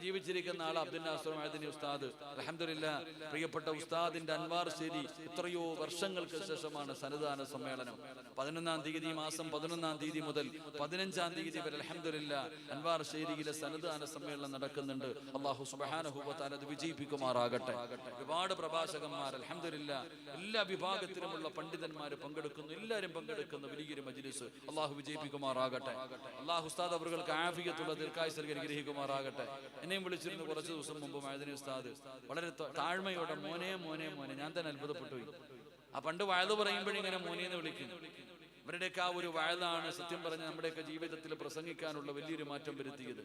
ജീവിച്ചിരിക്കുന്ന ആൾ അബ്ദുൽ നാസർ മഅദനി ഉസ്താദ്. അൽഹംദുലില്ലാഹ്, പ്രിയപ്പെട്ട ഉസ്താദിന്റെ അൻവാർ ശരി എത്രയോ വർഷങ്ങൾക്ക് ശേഷമാണ് സന്നദ്ധാന സമ്മേളനം. 11-ാം തീയതി, മാസം 11-ാം തീയതി മുതൽ 15-ാം തീയതി വരെ അൽഹംദുലില്ലാഹ് അൻവാർ ശേരിയിലെ സന്നദ്ധാന സമ്മേളനം നടക്കുന്നുണ്ട്. അല്ലാഹു സുബ്ഹാനഹു വ തആല അത് വിജയിപ്പിക്കുമാറാകട്ടെ. ഒരുപാട് പ്രഭാഷകന്മാർ അൽഹംദുലില്ലാഹ് എല്ലാ വിഭാഗത്തിലുമുള്ള പണ്ഡിതന്മാർ പങ്കെടുക്കുന്നു. എല്ലാവരും പങ്കെടുക്കുന്ന വലിയൊരു മജ്ലിസ് അല്ലാഹു വിജയിപ്പിക്കുമാറാകട്ടെ. അല്ലാഹു ഉസ്താദ് അവർക്ക് ആഫിയത്തുള്ള ദീർഘായുസ്സ് അനുഗ്രഹിക്കുമാറാകട്ടെ. എന്നെയും വിളിച്ചിരുന്നു കുറച്ച് ദിവസം മുമ്പ് മഅദനി ഉസ്താദ്. വളരെ താഴ്മയോടെ മോനെ മോനെ മോനെ, ഞാൻ തന്നെ അത്ഭുതപ്പെട്ടു പോയി. ആ പണ്ട് വഅദ് പറയുമ്പോഴിങ്ങനെ മോനെന്ന് വിളിക്കും. ഇവരുടെയൊക്കെ ആ ഒരു വഅദാണ് സത്യം പറഞ്ഞ് നമ്മുടെയൊക്കെ ജീവിതത്തിൽ പ്രസംഗിക്കാനുള്ള വലിയൊരു മാറ്റം വരുത്തിയത്.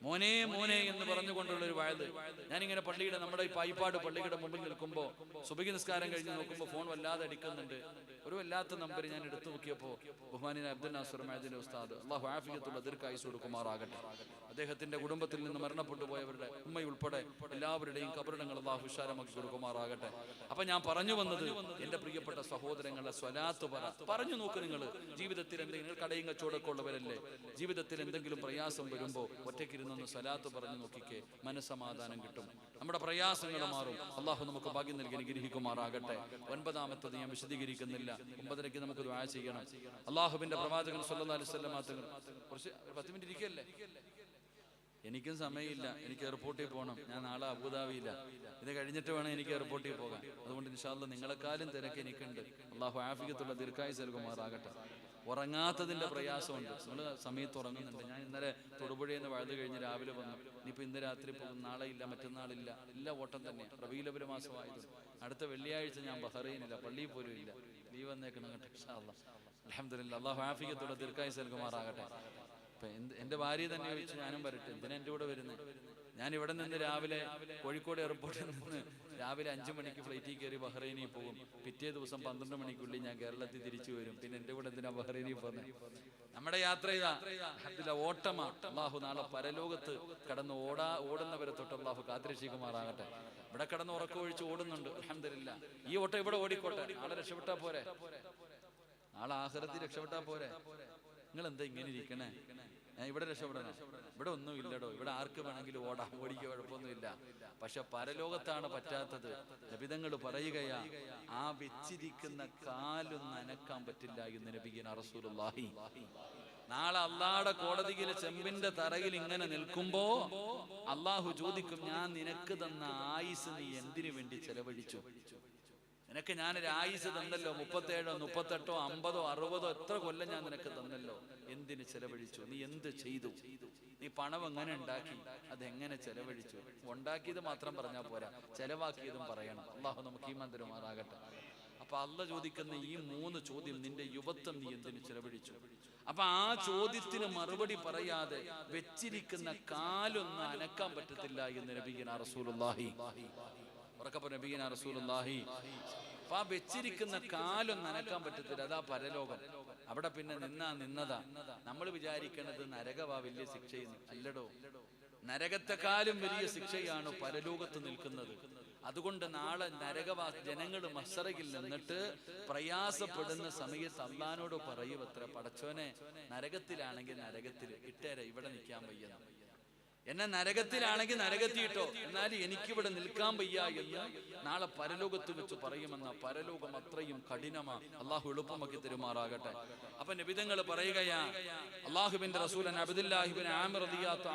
മോനെ മോനെ എന്ന് പറഞ്ഞുകൊണ്ടുള്ള ഒരു വഅദ്. ഞാനിങ്ങനെ പള്ളിയുടെ നമ്മുടെ പായിപ്പാട് പള്ളിയുടെ മുമ്പിൽ നിൽക്കുമ്പോൾ സുബഹി നിസ്കാരം കഴിഞ്ഞ് നോക്കുമ്പോൾ ഫോൺ വല്ലാതെ അടിക്കുന്നുണ്ട്. ഒരു വല്ലാത്ത നമ്പർ ഞാൻ എടുത്തു നോക്കിയപ്പോൾ ബഹുമാനിയായ അബ്ദുൽ നാസർ മഅദനി ഉസ്താദ്, അല്ലാഹു ആഫിയത്തുള്ള ദീർഘായുസ്സ് കൊടുക്കുമാറാകട്ടെ. അദ്ദേഹത്തിന്റെ കുടുംബത്തിൽ നിന്ന് മരണപ്പെട്ടു പോയവരുടെ ഉമ്മയുൾപ്പെടെ എല്ലാവരുടെയും ഖബറിടങ്ങൾ അല്ലാഹു വിശാലമാക്കി കൊടുക്കുമാറാകട്ടെ. അപ്പൊ ഞാൻ പറഞ്ഞു വന്നത്, എന്റെ പ്രിയപ്പെട്ട സഹോദരങ്ങളെ, സ്വലാത്ത് പറഞ്ഞു നോക്ക്. നിങ്ങൾ ജീവിതത്തിൽ എന്തെങ്കിലും കടയും കച്ചവടമൊക്കെ ഉള്ളവരല്ലേ, ജീവിതത്തിൽ എന്തെങ്കിലും പ്രയാസം വരുമ്പോൾ ഒറ്റയ്ക്കിരുന്നൊന്ന് സ്വലാത്ത് പറഞ്ഞു നോക്കിക്കേ, മനസ്സമാധാനം കിട്ടും, നമ്മുടെ പ്രയാസങ്ങൾ മാറും. അള്ളാഹു നമുക്ക് ഭാഗ്യം നൽകി അനുഗ്രഹിക്കുമാറാകട്ടെ. 9-ാമത്തത് ഞാൻ വിശദീകരിക്കുന്നില്ല. 9:30 നമുക്ക് ദുആ ചെയ്യണം. അള്ളാഹുവിന്റെ പ്രവാചകൻ സ്വല്ലല്ലാഹു അലൈഹി വസല്ലം തങ്ങൾ കുറച്ച് 10 മിനിറ്റ് ഇരിക്കല്ലേ? എനിക്കും സമയമില്ല, എനിക്ക് എയർപോർട്ടിൽ പോകണം. ഞാൻ നാളെ അബുദാബിയില്ല. ഇത് കഴിഞ്ഞിട്ട് വേണം എനിക്ക് എയർപോർട്ടിൽ പോകാൻ. അതുകൊണ്ട് ഇൻഷാ അല്ലാഹ് നിങ്ങളെക്കാളും തിരക്ക് എനിക്കുണ്ട്. അള്ളാഹു ആഫിയത്തുള്ള ദീർഘായുസ്സ് നൽകുമാറാകട്ടെ. ഉറങ്ങാത്തതിന്റെ പ്രയാസമുണ്ട്. നിങ്ങൾ സമയത്ത് ഉറങ്ങുന്നുണ്ട്. ഞാൻ ഇന്നലെ തൊടുപുഴയിൽ നിന്ന് വഴുത് കഴിഞ്ഞ് രാവിലെ വന്നു. ഇനിയിപ്പോൾ ഇന്ന് രാത്രി പോകും, നാളെ ഇല്ല, മറ്റന്നാളില്ല, എല്ലാം ഓട്ടം തന്നെ. റബീഉൽ അവ്വൽ മാസമായത്. അടുത്ത വെള്ളിയാഴ്ച ഞാൻ ബഹ്റൈനില്ല, പള്ളിയിൽ പോലും ഇല്ല. ലീവ് വന്നേക്കണം കേട്ടോ ഇൻഷാ അല്ലാഹ്. അൽഹംദുലില്ലാഹ്, അള്ളാഹു ആഫിയത്തുള്ള ദീർഘായുസ്സ് നൽകുമാറാകട്ടെ. എന്റെ ഭാര്യ തന്നെ ചോദിച്ചു, ഞാനും വരട്ടെ, എന്തിനാ എൻ്റെ കൂടെ വരുന്നത്? ഞാൻ ഇവിടെ നിന്ന് രാവിലെ കോഴിക്കോട് എയർപോർട്ടിൽ നിന്ന് രാവിലെ 5 മണിക്ക് ഫ്ലൈറ്റിൽ കയറി ബഹ്റൈനിൽ പോകും. പിറ്റേ ദിവസം 12 മണിക്കുള്ളിൽ ഞാൻ കേരളത്തിൽ തിരിച്ചു വരും. പിന്നെ എൻ്റെ കൂടെ എന്തിനാ ബഹ്റൈനിൽ പോകുന്നത്? നമ്മുടെ യാത്ര ഇതാ ഓട്ടമാ. അള്ളാഹു നാളെ പരലോകത്ത് കടന്ന് ഓടുന്നവരെ തൊട്ട് അള്ളാഹു കാത്തിരക്ഷിക്കുമാറാകട്ടെ. ഇവിടെ കടന്ന് ഉറക്കമൊഴിച്ച് ഓടുന്നുണ്ട്. അൽഹംദുലില്ലാഹ്, ഈ ഓട്ടം ഇവിടെ ഓടിക്കോട്ടെ. നാളെ രക്ഷപ്പെട്ടാ പോരെ, നാളെ ആഖിറത്തിൽ രക്ഷപ്പെട്ടാ പോരെ. നിങ്ങൾ എന്താ ഇങ്ങനെ ഇരിക്കണേ? ഞാൻ ഇവിടെ രക്ഷപ്പെടണം? ഇവിടെ ഒന്നും ഇല്ലടോ. ഇവിടെ ആർക്ക് വേണമെങ്കിലും ഓടിക്കുക, കുഴപ്പമൊന്നുമില്ല. പക്ഷെ പരലോകത്താണ് പറ്റാത്തത്. നബിതങ്ങൾ പറയുകയാ, ആ വെച്ചിരിക്കുന്ന കാലൊന്നും അനക്കാൻ പറ്റില്ല എന്ന് നബിയന റസൂലുള്ളാഹി. നാളെ അള്ളാഹുടെ കോടതിയിലെ ചെമ്പിന്റെ തറയിൽ ഇങ്ങനെ നിൽക്കുമ്പോ അള്ളാഹു ചോദിക്കും, ഞാൻ നിനക്ക് തന്ന ആയുസ് നീ എന്തിനു വേണ്ടി ചെലവഴിച്ചു? നിനക്ക് ഞാനൊരു ആയുസ് തന്നല്ലോ, 37, 38, 50, 60 എത്ര കൊല്ലം ഞാൻ നിനക്ക് തന്നല്ലോ. എന്തിന് ചെലവഴിച്ചു? നീ എന്ത് ചെയ്തു? നീ പണം എങ്ങനെ ഉണ്ടാക്കി? അതെങ്ങനെ ചെലവഴിച്ചു? ഉണ്ടാക്കിയത് മാത്രം പറഞ്ഞാൽ പോരാ, ചെലവാക്കിയതും പറയണം. അള്ളാഹു നമുക്ക് ഈമാൻ തരുമാറാകട്ടെ. അപ്പൊ അള്ളാഹ് ചോദിക്കുന്ന ഈ 3 ചോദ്യം, നിന്റെ യുവത്വം നീ എന്തിനു ചെലവഴിച്ചു? അപ്പൊ ആ ചോദ്യത്തിന് മറുപടി പറയാതെ വെച്ചിരിക്കുന്ന കാലൊന്നും അനക്കാൻ പറ്റത്തില്ല എന്ന് നബിയന റസൂലുള്ളാഹി. നബിയന റസൂലുള്ളാഹി. അപ്പൊ ആ വെച്ചിരിക്കുന്ന കാലൊന്നും അനക്കാൻ പറ്റത്തില്ല. അതാ പരലോകം. അവിടെ പിന്നെ നിന്നതാ. നമ്മൾ വിചാരിക്കുന്നത് നരകവാ വലിയ ശിക്ഷയെന്ന്. അല്ലടോ, നരകത്തെക്കാളും വലിയ ശിക്ഷയാണ് പരലോകത്ത് നിൽക്കുന്നത്. അതുകൊണ്ട് നാളെ നരകവാ ജനങ്ങൾ മഹ്ശറയിൽ നിന്നിട്ട് പ്രയാസപ്പെടുന്ന സമയത്ത് അള്ളാനോട് പറയുമത്ര, പടച്ചോനെ, നരകത്തിലാണെങ്കിൽ നരകത്തിൽ ഇട്ടേരെ, ഇവിടെ നിൽക്കാൻ വയ്യ. എന്നെ നരകത്തിലാണെങ്കിൽ നരകത്തിയിട്ടോ, എന്നാലും എനിക്കിവിടെ നിൽക്കാൻ വയ്യ എന്ന് നാളെ പരലോകത്ത് വെച്ച് പറയുമെന്ന. പരലോകം അത്രയും കഠിനമാ. അള്ളാഹു എളുപ്പമാക്കി തരുമാറാകട്ടെ. അപ്പൊ നബിതങ്ങൾ പറയുകയാ, അള്ളാഹുവിന്റെ റസൂലൻ അബ്ദുല്ലാഹി ഇബ്നു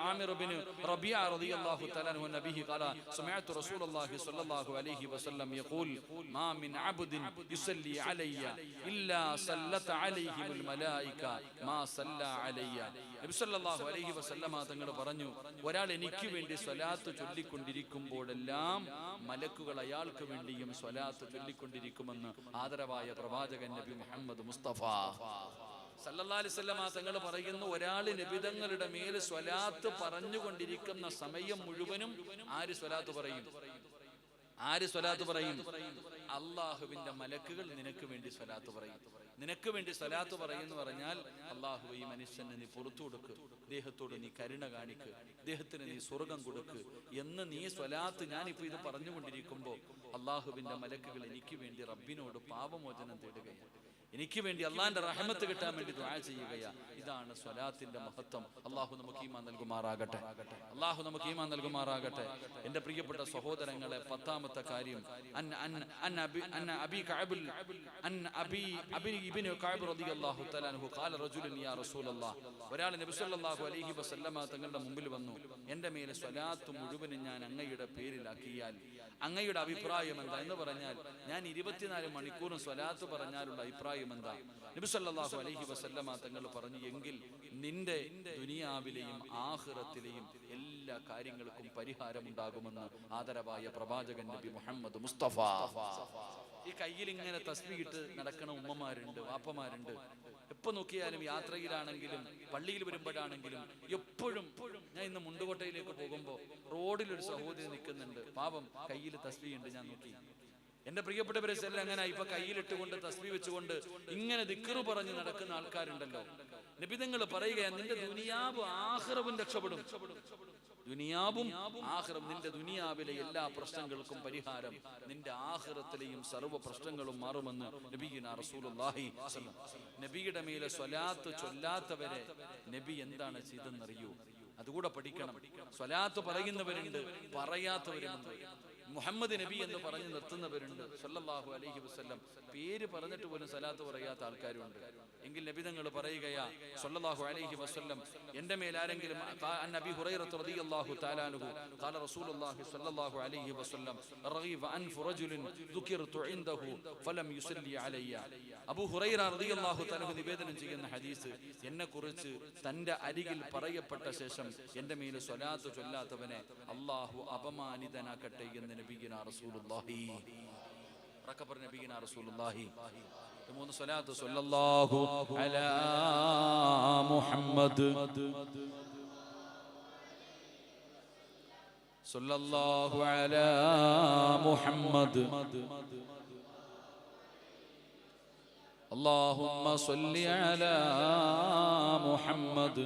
ആമിർ ഇബ്നു റബീഅ റളിയല്ലാഹു തആല അൻഹു നബിഹി ഖാല സമിഅതു റസൂലുള്ളാഹി സ്വല്ലല്ലാഹു അലൈഹി വസല്ലം യഖൂൽ മാ മിൻ അബ്ദിൻ യുസല്ലി അലയ്യ ഇല്ലാ സല്ലത അലൈഹിൽ മലായിക മാ സല്ല അലയ്യ. നബി സല്ലല്ലാഹു അലൈഹി വസല്ലം തങ്ങൾ പറഞ്ഞു, ഒരാൾ എനിക്ക് വേണ്ടി സ്വലാത്ത് ചൊല്ലിക്കൊണ്ടിരിക്കുമ്പോഴെല്ലാം മലക്കുകൾ അയാൾക്ക് വേണ്ടിയും സ്വലാത്ത് ചൊല്ലിക്കൊണ്ടിരിക്കുമെന്ന് ആദരവായ പ്രവാചകൻ നബി മുഹമ്മദ് മുസ്തഫ സല്ലല്ലാഹു അലൈഹി വസല്ലം തങ്ങൾ പറയുന്നു, ഒരാൾ നബിതങ്ങളുടെ മേൽ സ്വലാത്ത് പറഞ്ഞുകൊണ്ടിരിക്കുന്ന സമയം മുഴുവനും ആര് സ്വലാത്ത് പറയും? ആര് സ്വലാത്ത് പറയും? അള്ളാഹുവിന്റെ മലക്കുകൾ നിനക്ക് വേണ്ടി സ്വലാത്ത് പറയും. നിനക്ക് വേണ്ടി സ്വലാത്ത് പറയുന്നു പറഞ്ഞാൽ, അള്ളാഹു ഈ മനുഷ്യന് നീ പുറത്തു കൊടുക്ക്, ഇദ്ദേഹത്തോട് നീ കരുണ കാണിക്ക്, ഇദ്ദേഹത്തിന് നീ സ്വർഗം കൊടുക്ക് എന്ന് നീ സ്വലാത്ത്. ഞാനിപ്പോ ഇത് പറഞ്ഞുകൊണ്ടിരിക്കുമ്പോ അള്ളാഹുവിന്റെ മലക്കുകൾ എനിക്ക് വേണ്ടി റബ്ബിനോട് പാപമോചനം തേടുകയാണ്. എനിക്ക് വേണ്ടി അള്ളാന്റെ റഹ്മത്ത് കിട്ടാൻ വേണ്ടി ദുആ ചെയ്യുകയാ. ഇതാണ് സ്വലാത്തിന്റെ മഹത്വം. അള്ളാഹു നമുക്ക് ഈമാൻ നൽകുമാറാകട്ടെ. അള്ളാഹു നമുക്ക് ഈമാൻ നൽകുമാറാകട്ടെ. എന്റെ പ്രിയപ്പെട്ട സഹോദരങ്ങളെ, 10ാമത്തെ കാര്യം, ഒരാൾ നബി സല്ലല്ലാഹു അലൈഹി വസല്ലമ തങ്ങളുടെ മുമ്പിൽ വന്നു, എന്റെ മേലെ സ്വലാത്ത് മുഴുവനും ഞാൻ അങ്ങയുടെ പേരിലാക്കിയാൽ അങ്ങയുടെ അഭിപ്രായം എന്താ എന്ന് പറഞ്ഞാൽ, ഞാൻ 24 മണിക്കൂറും സ്വലാത്ത് പറഞ്ഞാലുള്ള അഭിപ്രായം എന്താ? നബി സല്ലല്ലാഹു അലൈഹി വസല്ലമ തങ്ങൾ പറഞ്ഞു, എങ്കിൽ നിന്റെ ദുനിയാവിലെയും ആഖിറത്തിലെയും എല്ലാ കാര്യങ്ങൾക്കും പരിഹാരമുണ്ടാകുമെന്ന് ആദരവായ പ്രവാചകൻ നബി മുഹമ്മദ് മുസ്തഫ. ഈ കയ്യിൽ ഇങ്ങനെ തസ്ബീഹ് ഇട്ട് നടക്കണ ഉമ്മമാരുണ്ട്, വാപ്പമാരുണ്ട്. എപ്പോ നോക്കിയാലും യാത്രയിലാണെങ്കിലും പള്ളിയിൽ വരുമ്പോഴാണെങ്കിലും എപ്പോഴും. ഞാൻ ഇന്ന് മുണ്ടുകോട്ടയിലേക്ക് പോകുമ്പോ റോഡിലൊരു സഹോദരി നിൽക്കുന്നുണ്ട്, പാപം കയ്യിൽ തസ്ബീഹ് ഉണ്ട്. ഞാൻ നോക്കി, എന്റെ പ്രിയപ്പെട്ടവരെ എല്ലാം അങ്ങനെ ഇപ്പൊ കയ്യിലിട്ടുകൊണ്ട് തസ്ബീഹ് വെച്ചുകൊണ്ട് ഇങ്ങനെ ദിക്റ് പറഞ്ഞ് നടക്കുന്ന ആൾക്കാരുണ്ടല്ലോ. നബിതങ്ങൾ പറയുകയാണ്, നിന്റെ ദുനിയാവും ആഖിറവും രക്ഷപ്പെടും. ദുനിയാവും ആഖിറവും, നിന്റെ ദുനിയാവിലെ എല്ലാ പ്രശ്നങ്ങൾക്കും പരിഹാരം, നിന്റെ ആഖിറത്തിലെയും സർവ്വ പ്രശ്നങ്ങളും മാറുമെന്ന് നബിയുനാ റസൂലുള്ളാഹി. നബിയുടെ മേലെ സ്വലാത്ത് ചൊല്ലാത്തവരെ നബി എന്താണ് ചെയ്തെന്നറിയൂ? അതുകൂടെ പഠിക്കണം. സ്വലാത്ത് പറയുന്നവരുണ്ട്, പറയാത്തവരുമുണ്ട്. മുഹമ്മദ് നബി എന്ന് പറഞ്ഞ് നിർത്തുന്നവരുണ്ട്. സല്ലല്ലാഹു അലൈഹി വസല്ലം പേര് പറഞ്ഞിട്ട് പോലും സലാത്ത് പറയാത്ത ആൾക്കാരുണ്ട്. എങ്കിൽ നബി തങ്ങൾ പറയുകയാ സല്ലല്ലാഹു അലൈഹി വസല്ലം, എന്റെ മേൽ ആരെങ്കിലും നബി ഹുറൈറ റളിയല്ലാഹു തആല അൻഹു ഖാല റസൂലുള്ളാഹി സല്ലല്ലാഹു അലൈഹി വസല്ലം റഗീബ അൻഫു റജുലിൻ ദുകിർതു ഇൻദഹു ഫലം യുസല്ലി അലയ്യ. അബൂ ഹുറൈറ റളിയല്ലാഹു തആല നിവേദനം ചെയ്യുന്ന ഹദീസ്, എന്നെക്കുറിച്ച് തന്റെ അരികിൽ പറയപ്പെട്ട ശേഷം എന്റെ മേൽ സ്വലാത്ത് ചൊല്ലാത്തവനെ അല്ലാഹു അപമാനിതനാക്കട്ടെ എന്ന് നബിയുനാ റസൂലുള്ളാഹി. റക്കബർ നബിയുനാ റസൂലുള്ളാഹി. 3 സ്വലാത്ത്. സല്ലല്ലാഹു അലാ മുഹമ്മദ്, സല്ലല്ലാഹു അലാ മുഹമ്മദ്, اللهم صل على محمد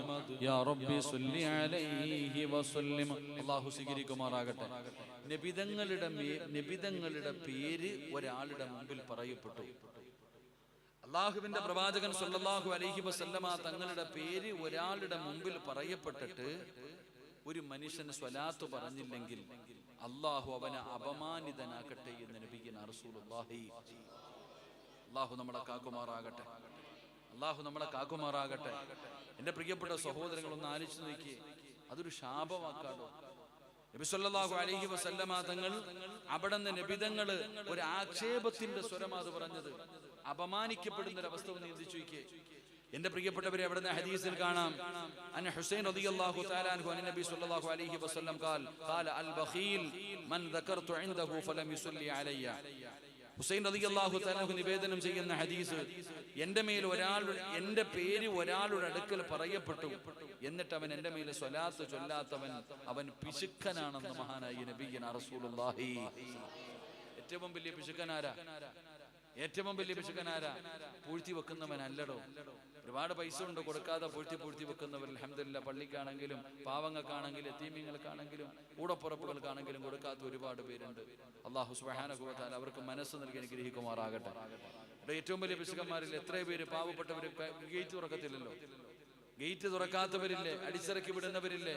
يا ربي صل عليه وسلم. അല്ലാഹു സ്വീകരിക്കുമാറാകട്ടെ. നബിതങ്ങളുടെ പേര് ഒരാളുടെ മുമ്പിൽ പറയപ്പെട്ടു. അല്ലാഹുവിന്റെ പ്രവാചകൻ സല്ലല്ലാഹു അലൈഹി വസല്ലമ തങ്ങളുടെ പേര് ഒരാളുടെ മുമ്പിൽ പറയപ്പെട്ടിട്ട് ഒരു മനുഷ്യൻ സ്വലാത്ത് പറഞ്ഞില്ലെങ്കിൽ അല്ലാഹു അവനെ അപമാനിതനാക്കട്ടെ എന്ന് നബിയുനാ റസൂലുള്ളാഹി. അല്ലാഹു നമ്മളെ കാക്കുമാറാകട്ടെ. അല്ലാഹു നമ്മളെ കാക്കുമാറാകട്ടെ. എന്റെ പ്രിയപ്പെട്ട സഹോദരങ്ങളൊന്ന് ആലോചിച്ച് നോക്കിയേ, അതൊരു ശാപവാക്കാടോ? നബി സല്ലല്ലാഹു അലൈഹി വസല്ലമ തങ്ങൾ അവിടുന്ന് നബിതങ്ങള് ഒരു ആക്ഷേപത്തിന്റെ സ്വരമാ അത് പറഞ്ഞത്. അപമാനിക്കപ്പെടുന്ന ഒരു അവസ്ഥ ഒന്ന് ചിന്തിച്ചു നോക്കിയേ. എന്റെ പ്രിയപ്പെട്ടവരെ, അവിടുന്ന് ഹദീസിൽ കാണാം, അൻ ഹുസൈൻ റളിയല്ലാഹു തആല അൻഹു അൻ നബി സല്ലല്ലാഹു അലൈഹി വസല്ലം ഖാല അൽ ബഖീൽ മൻ ദകർതു ഇൻദഹു ഫലം യുസല്ലി അലയ്യ. ഹുസൈൻ റളിയല്ലാഹു തആല നിവേദനം ചെയ്യുന്ന ഹദീസ്, എന്റെ മേൽ എന്റെ പേര് ഒരാളുടെ അടുക്കൽ പറയപ്പെട്ടു, എന്നിട്ട് അവൻ എന്റെ മേൽ സ്വലാത്ത് ചൊല്ലാത്തവൻ അവൻ പിശുക്കനാണെന്ന് മഹാനായ നബിയുനാ റസൂലുള്ളാഹി. ഏറ്റവും വലിയ പിശുക്കനാരാ? ഏറ്റവും വലിയ പിശുക്കനാരാ? പൂഴ്ത്തി വെക്കുന്നവനല്ലടോ. ഒരുപാട് പൈസ ഉണ്ട്, കൊടുക്കാതെ പൂഴ്ത്തി വെക്കുന്നവർ അൽഹംദുലില്ലാഹ് പള്ളിക്കാണെങ്കിലും പാവങ്ങൾക്കാണെങ്കിലും യതീമീങ്ങൾക്കാണെങ്കിലും കൂടപ്പുറപ്പുകൾക്കാണെങ്കിലും കൊടുക്കാത്ത ഒരുപാട് പേരുണ്ട്. അല്ലാഹു സുബ്ഹാനഹു വ തആല അവർക്ക് മനസ്സ് നൽകി അനുഗ്രഹിക്കുമാറാകട്ടെ. ഇവിടെ ഏറ്റവും വലിയ പിശുക്കന്മാരിൽ എത്ര പേര് പാവപ്പെട്ടവർ ഗേറ്റ് തുറക്കത്തില്ലല്ലോ. ഗേറ്റ് തുറക്കാത്തവരില്ലേ? അടിച്ചിറക്കി വിടുന്നവരില്ലേ?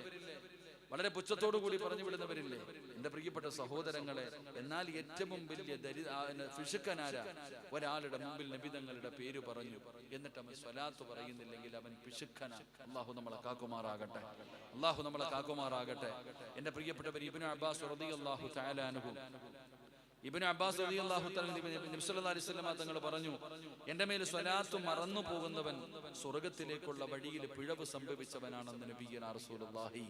വളരെ പുച്ഛത്തോടു കൂടി പറഞ്ഞു വിടുന്നവരില്ലേ? എന്റെ പ്രിയപ്പെട്ട സഹോദരങ്ങളെ, എന്നാൽ ഏറ്റവും വലിയ പിശുക്കനാര? ഒരാളുടെ മുമ്പിൽ നബിതങ്ങളുടെ പേര് പറഞ്ഞു എന്നിട്ട് അവൻ സ്വലാത്ത് പറയുന്നില്ലെങ്കിൽ അവൻ പിശുക്കനാണ്. അല്ലാഹു നമ്മളെ കാക്കുമാറാകട്ടെ. അല്ലാഹു നമ്മളെ കാക്കുമാറാകട്ടെ. എന്റെ പ്രിയപ്പെട്ടവർ, ഇബ്നു അബ്ബാസ് റളിയല്ലാഹു തആല അൻഹു ഇബ്നു അബ്ബാസ് റളിയല്ലാഹു തആല നബി സല്ലല്ലാഹു അലൈഹി വസല്ലം തങ്ങൾ പറഞ്ഞു, എന്റെ മേൽ സ്വലാത്ത് മറന്നു പോകുന്നവൻ സ്വർഗ്ഗത്തിലേക്കുള്ള വഴിയിൽ പിഴവ് സംഭവിച്ചവനാണെന്ന് നബിയുനാ റസൂലുള്ളാഹി.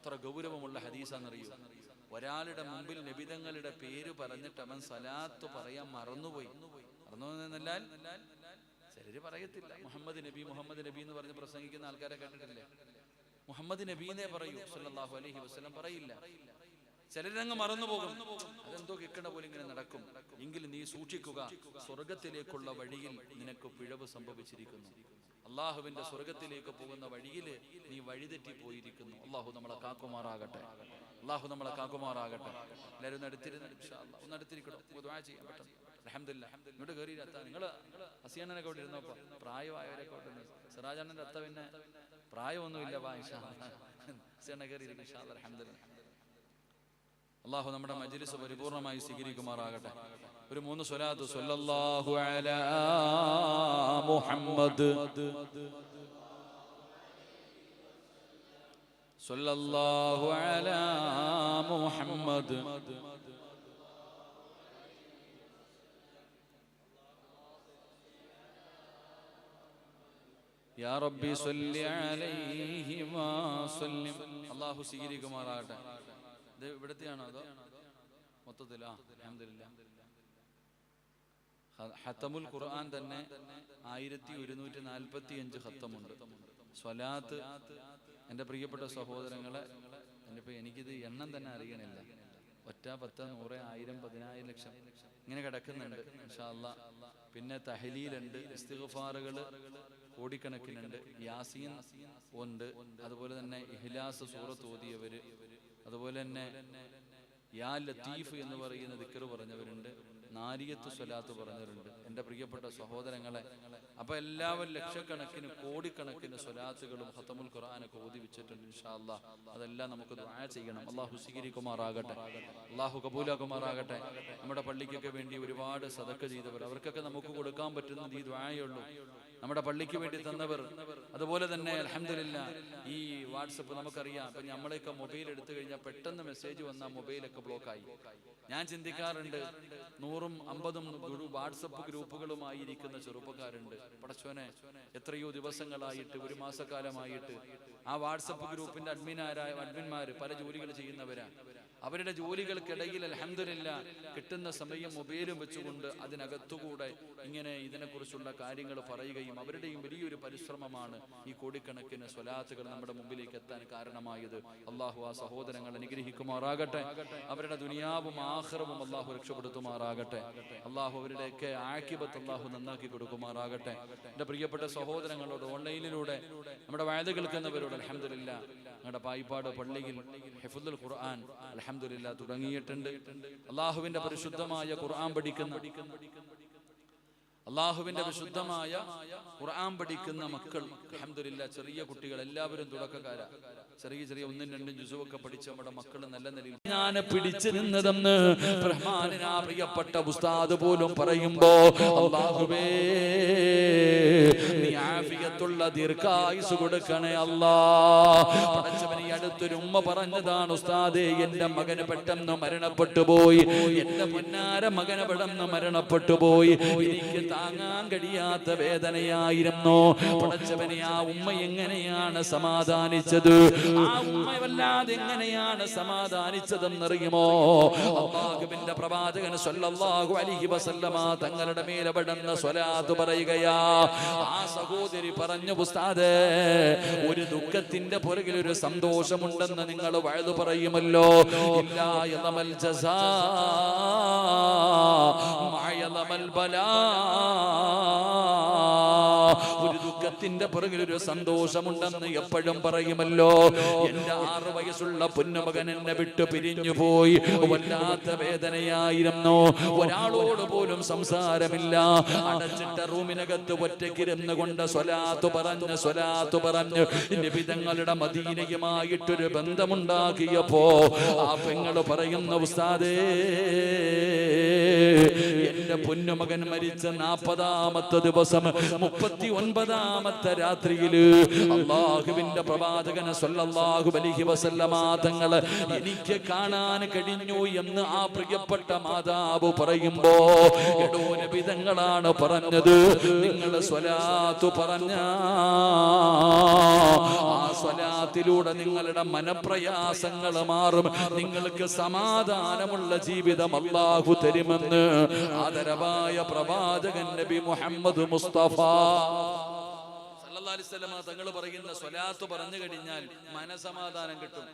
എത്ര ഗൗരവമുള്ള ഹദീസാണെന്നറിയൂ. ഒരാളുടെ മുമ്പിൽ നബിതങ്ങളുടെ പേര് പറഞ്ഞിട്ട് അവൻ സ്വലാത്ത് പറയാൻ മറന്നുപോയി. മറന്നുപോയെന്നാൽ ചിലര് പറയത്തില്ല. മുഹമ്മദ് നബി എന്ന് പറഞ്ഞ് പ്രസംഗിക്കുന്ന ആൾക്കാരെ കണ്ടിട്ടില്ലേ? മുഹമ്മദ് നബീനെ പറയൂ, സല്ലല്ലാഹു അലൈഹി വസല്ലം പറയില്ല. ചിലരങ്ങ് മറന്നുപോകും. അതെന്തോ കിക്കണ പോലെ ഇങ്ങനെ നടക്കും. എങ്കിൽ നീ സൂക്ഷിക്കുക, സ്വർഗത്തിലേക്കുള്ള വഴിയിൽ നിനക്ക് പിഴവ് സംഭവിച്ചിരിക്കുന്നു. അള്ളാഹുവിന്റെ സ്വർഗത്തിലേക്ക് പോകുന്ന വഴിയിൽ നീ വഴിതെറ്റി പോയിരിക്കുന്നു. അള്ളാഹു നമ്മളെ കാക്കുമാറാകട്ടെ. അള്ളാഹു നമ്മളെ കാക്കുമാറാകട്ടെ. എല്ലാവരും ഒന്ന് അടുത്തിരിക്കണം, ദുആ ചെയ്യാൻ പറ്റും. അൽഹംദുലില്ലാ. ഇങ്ങോട്ട് കയറി നിങ്ങൾ ഹസിയാനൊക്കെ ഇവിടെ ഇരുന്നപ്പോ പ്രായമായവരൊക്കെ ഇവിടെ, സിറാജണ്ണന്റെ അത്ത പിന്നെ പ്രായമൊന്നുമില്ല. ഹസിയാന കയറി ഇരിക്കും ഇൻഷാ അല്ലാഹ്. അൽഹംദുലില്ലാ. അല്ലാഹു നമ്മുടെ മജ്ലിസ് പരിപൂർണമായി സ്വീകരിക്കുമാറാകട്ടെ. ഒരു 3 സ്വലാത്ത്. സ്വല്ലല്ലാഹു അലാ മുഹമ്മദ്, സ്വല്ലല്ലാഹു അലാ മുഹമ്മദ്, യാ റബ്ബി സ്വല്ലി അലൈഹി വസല്ലിം. അല്ലാഹു സ്വീകരിക്കുമാറാകട്ടെ. ഇത് ഇവിടത്തെയാണോ അതോ മൊത്തത്തിലാ? അൽഹംദുലില്ലാ. ഖത്തമുൽ ഖുർആൻ തന്നെ 1145 ഖത്തമുണ്ട്. സ്വലാത്ത് എൻ്റെ പ്രിയപ്പെട്ട സഹോദരങ്ങളെ, എന്നിപ്പോൾ എനിക്കിത് എണ്ണം തന്നെ അറിയണില്ല. 1, 10, 100, 1000, 10,000, ലക്ഷം ഇങ്ങനെ കിടക്കുന്നുണ്ട് ഇൻഷാ അല്ലാഹ്. പിന്നെ തഹ്ലീലുണ്ട്, ഇസ്തിഗ്ഫാറുകൾ കോടിക്കണക്കിനുണ്ട്, യാസീൻ ഉണ്ട്, അതുപോലെ തന്നെ ഇഖ്ലാസ് സൂറത്ത് ഓതിയവര്, അതുപോലെ തന്നെ യാ ലത്തീഫ് എന്ന് പറയുന്ന ദിക്ർ പറഞ്ഞവരുണ്ട്, നാരിയത്ത് സ്വലാത്ത് പറഞ്ഞവരുണ്ട്. എൻ്റെ പ്രിയപ്പെട്ട സഹോദരങ്ങളെ, അപ്പൊ എല്ലാവരും ലക്ഷക്കണക്കിന് കോടിക്കണക്കിന് സ്വലാത്തുകളും ഖത്തമുൽ ഖുർആനൊക്കെ ഓതി വെച്ചിട്ടുണ്ട് ഇൻഷാ അല്ലാഹ്. അതെല്ലാം നമുക്ക് ദുആ ചെയ്യണം. അല്ലാഹു സ്വീകരിക്കുമാറാകട്ടെ, അല്ലാഹു കബൂലാക്കുമാറാകട്ടെ. നമ്മുടെ പള്ളിക്കൊക്കെ വേണ്ടി ഒരുപാട് സദഖ ചെയ്തവർ, അവർക്കൊക്കെ നമുക്ക് കൊടുക്കാൻ പറ്റുന്നത് ഈ ദുആയേ ഉള്ളൂ. നമ്മുടെ പള്ളിക്ക് വേണ്ടി തന്നവർ, അതുപോലെ തന്നെ അൽഹംദുലില്ലാ ഈ വാട്സപ്പ് നമുക്കറിയാം. ഇപ്പൊ നമ്മളെയൊക്കെ മൊബൈൽ എടുത്തു കഴിഞ്ഞാൽ പെട്ടെന്ന് മെസ്സേജ് വന്നാൽ മൊബൈലൊക്കെ ബ്ലോക്കായി. ഞാൻ ചിന്തിക്കാറുണ്ട്, 100ഉം 50ഉം വാട്സപ്പ് ഗ്രൂപ്പുകളുമായി ഇരിക്കുന്ന ചെറുപ്പക്കാരുണ്ട്. പടച്ചോനെ, എത്രയോ ദിവസങ്ങളായിട്ട്, 1 മാസക്കാലമായിട്ട് ആ വാട്സപ്പ് ഗ്രൂപ്പിന്റെ അഡ്മിന്മാര് പല ജോലികൾ ചെയ്യുന്നവരാ. അവരുടെ ജോലികൾക്കിടയിൽ അൽഹംദുലില്ലാ കിട്ടുന്ന സമയം മൊബൈലും വെച്ചുകൊണ്ട് അതിനകത്തുകൂടെ ഇങ്ങനെ ഇതിനെക്കുറിച്ചുള്ള കാര്യങ്ങൾ പറയുകയും, അവരുടെയും വലിയൊരു പരിശ്രമമാണ് ഈ കോടിക്കണക്കിന് സ്വലാത്തുകൾ നമ്മുടെ മുമ്പിലേക്ക് എത്താൻ കാരണമായത്. അള്ളാഹു ആ സഹോദരങ്ങൾ അനുഗ്രഹിക്കുമാറാകട്ടെ. അവരുടെ ദുനിയാവും ആഖിറവും അള്ളാഹു രക്ഷപ്പെടുത്തുമാറാകട്ടെ. അള്ളാഹു അവരുടെയൊക്കെ ആഖിബത്ത് അള്ളാഹു നന്നാക്കി കൊടുക്കുമാറാകട്ടെ. എൻ്റെ പ്രിയപ്പെട്ട സഹോദരങ്ങളോട്, ഓൺലൈനിലൂടെ നമ്മുടെ വഅദ് കേൾക്കുന്നവരോട് അൽഹംദുലില്ലാ ഞങ്ങളുടെ പായിപ്പാട് പള്ളിയിൽ ഹിഫ്ദുൽ ഖുർആൻ അൽഹംദുലില്ലാ തുടങ്ങിയിട്ടുണ്ട്. അള്ളാഹുവിന്റെ പരിശുദ്ധമായ ഖുർആൻ പഠിക്കുന്ന, അള്ളാഹുവിന്റെ വിശുദ്ധമായ ഖുർആൻ പഠിക്കുന്ന മക്കൾ അൽഹംദുലില്ലാ, ചെറിയ കുട്ടികൾ എല്ലാവരും തുടക്കക്കാരാ. ചെറിയ 1, 2 ജുസുവൊക്കെ പഠിച്ച നമ്മുടെ മക്കൾ നല്ല നിലയിൽ ഞാൻ പിടിച്ചു നിന്നതെന്ന് റഹ്മാനാ പ്രിയപ്പെട്ട ഉസ്താദ് പോലും പറയുമ്പോ, അല്ലാഹുവേ നീ ആഫിയത്തുള്ള ദീർഘായുസ് കൊടുക്കണേ അല്ലാഹ്. പടച്ചവനെ, അടുത്തൊരു ഉമ്മ പറഞ്ഞതാണ്, ഉസ്താദേ എന്റെ മകന് പെട്ടെന്ന് മരണപ്പെട്ടു പോയി, എന്റെ പൊന്നാര മകന് പെട്ടെന്ന് മരണപ്പെട്ടു പോയി, എനിക്ക് താങ്ങാൻ കഴിയാത്ത വേദനയായിരുന്നു. പടച്ചവനെ, ആ ഉമ്മ എങ്ങനെയാണ് സമാധാനിച്ചത്? ആ ഉമ്മ വല്ലാതെ എങ്ങനെയാണ് സമാധാനിച്ചതെന്നറിയുമോ? അല്ലാഹുവിന്റെ പ്രവാചകൻ സ്വല്ലല്ലാഹു അലൈഹി വസല്ലമ തങ്ങളുടെ മേലെ പെടുന്ന സ്വലാത്ത് പറയുകയാ. ആ സഹോദരി പറഞ്ഞു, ഉസ്താദേ, ഒരു ദുഃഖത്തിന്റെ പുറകിൽ ഒരു സന്തോഷമുണ്ടെന്ന് നിങ്ങൾ വഅദ് പറയുമല്ലോ. ഇല്ലാ യദമൽ ജസാ മഅയദമൽ ബലാ. ഒരു ദുഃഖത്തിന്റെ പുറകിൽ ഒരു സന്തോഷമുണ്ടെന്ന് എപ്പോഴും പറയുമല്ലോ. എന്റെ 6 വയസ്സുള്ള പൊന്നുമകൻ എന്നെ വിട്ടു പിരിഞ്ഞു പോയി, വല്ലാത്ത വേദനയായിരുന്നു. ഒരാളോട് പോലും സംസാരമില്ല. അടച്ചിട്ട റൂമിനകത്ത് ഒറ്റയ്ക്കിരുന്ന് കൊണ്ട് സ്വലാത്ത് പറഞ്ഞ് നബി തങ്ങളുടെ മദീനയുമായിട്ടൊരു ബന്ധമുണ്ടാക്കിയപ്പോ ആ പെങ്ങള് പറയുന്ന, ഉസ്താദേ എന്റെ പൊന്നുമകൻ മരിച്ച 40ാമത്തെ ദിവസം 39ാമത്തെ രാത്രിയില് അല്ലാഹുവിന്റെ പ്രവാചകൻ സ്വല്ലല്ലാഹു അലൈഹി വസല്ലമ തങ്ങൾ എനിക്ക് കാണാൻ കഴിഞ്ഞു എന്ന് ആ പ്രിയപ്പെട്ട മാതാവ് പറയുമ്പോ, എടോ നബി തങ്ങളാണ് പറഞ്ഞത്, നിങ്ങൾ സ്വലാത്ത് പറഞ്ഞ ആ സ്വലാത്തിലൂടെ നിങ്ങളുടെ മനപ്രയാസങ്ങൾ മാറും, നിങ്ങൾക്ക് സമാധാനമുള്ള ജീവിതം അല്ലാഹു തരുമെന്ന് ആദരവായ പ്രവാചകൻ നബി മുഹമ്മദ് മുസ്തഫ സല്ലല്ലാഹു അലൈഹി വസല്ലമ തങ്ങൾ പറയുന്ന സ്വലാത്ത് പറഞ്ഞു കഴിഞ്ഞാൽ മനസമാധാനം കിട്ടും.